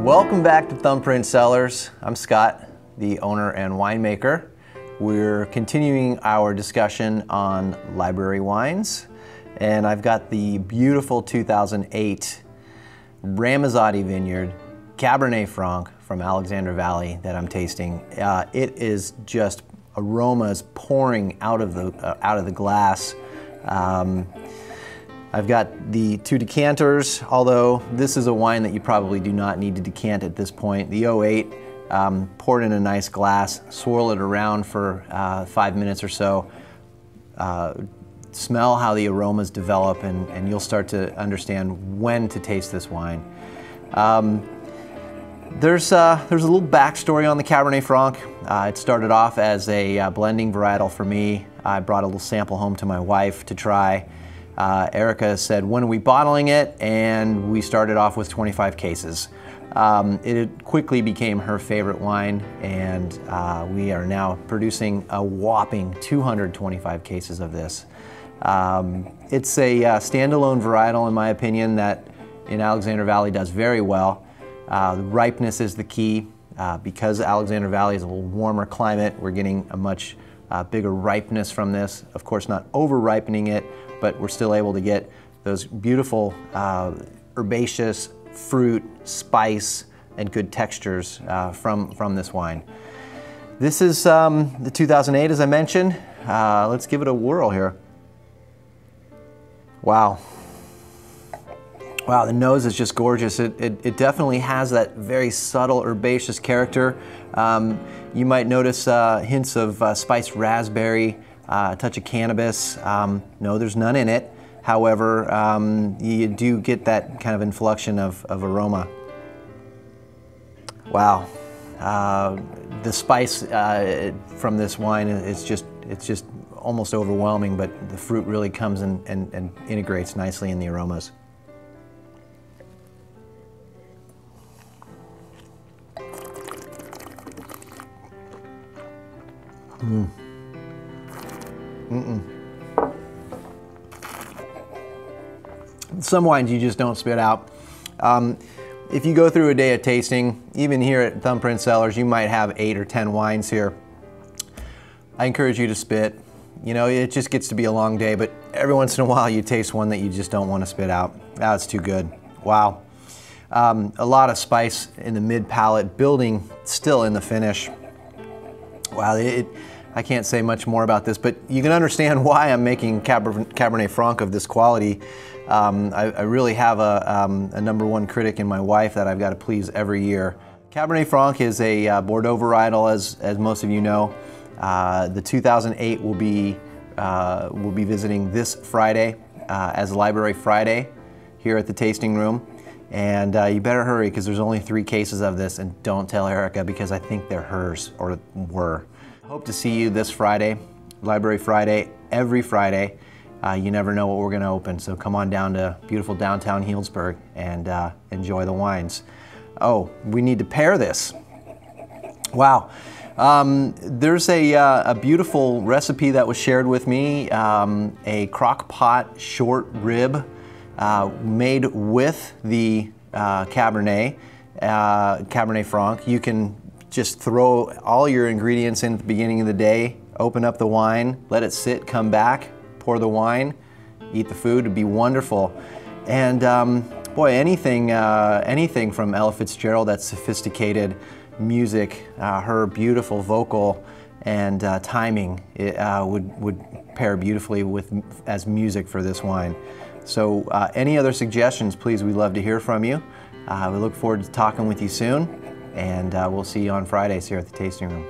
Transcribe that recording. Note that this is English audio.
Welcome back to Thumbprint Cellars. I'm Scott, the owner and winemaker. We're continuing our discussion on library wines, and I've got the beautiful 2008 Ramazzotti Vineyard Cabernet Franc from Alexander Valley that I'm tasting. It is just aromas pouring out of the glass. I've got the two decanters, although this is a wine that you probably do not need to decant at this point. The 08, pour it in a nice glass, swirl it around for 5 minutes or so. Smell how the aromas develop, and you'll start to understand when to taste this wine. There's a little backstory on the Cabernet Franc. It started off as a blending varietal for me. I brought a little sample home to my wife to try. Erica said, when are we bottling it? And we started off with 25 cases. It quickly became her favorite wine, and we are now producing a whopping 225 cases of this. It's a standalone varietal, in my opinion, that in Alexander Valley does very well. The ripeness is the key. Because Alexander Valley is a little warmer climate, we're getting a much bigger ripeness from this. Of course, not over-ripening it, but we're still able to get those beautiful herbaceous fruit, spice, and good textures from this wine. This is the 2008, as I mentioned. Let's give it a whirl here. Wow. Wow, the nose is just gorgeous. It definitely has that very subtle herbaceous character. You might notice hints of spiced raspberry, a touch of cannabis. No, there's none in it. However, you do get that kind of inflection of aroma. Wow. The spice from this wine is just almost overwhelming, but the fruit really comes and integrates nicely in the aromas. Some wines you just don't spit out. If you go through a day of tasting, even here at Thumbprint Cellars, you might have 8 or 10 wines here. I encourage you to spit. You know, it just gets to be a long day, but every once in a while you taste one that you just don't want to spit out. It's too good. Wow. A lot of spice in the mid palate, building still in the finish. Wow, I can't say much more about this, but you can understand why I'm making Cabernet Franc of this quality. I really have a #1 critic in my wife that I've got to please every year. Cabernet Franc is a Bordeaux varietal, as most of you know. The 2008 will be visiting this Friday as Library Friday here at the tasting room. And you better hurry, because there's only 3 cases of this, and don't tell Erica, because I think they're hers, or were. Hope to see you this Friday, Library Friday, every Friday. You never know what we're going to open, so come on down to beautiful downtown Healdsburg and enjoy the wines. Oh, we need to pair this. Wow. There's a beautiful recipe that was shared with me, a crock pot short rib made with the Cabernet Franc. You can just throw all your ingredients in at the beginning of the day, open up the wine, let it sit, come back, pour the wine, eat the food. It'd be wonderful. And boy, anything from Ella Fitzgerald, that sophisticated music, her beautiful vocal and timing, it would pair beautifully as music for this wine. So any other suggestions, please, we'd love to hear from you. We look forward to talking with you soon, and we'll see you on Fridays here at the tasting room.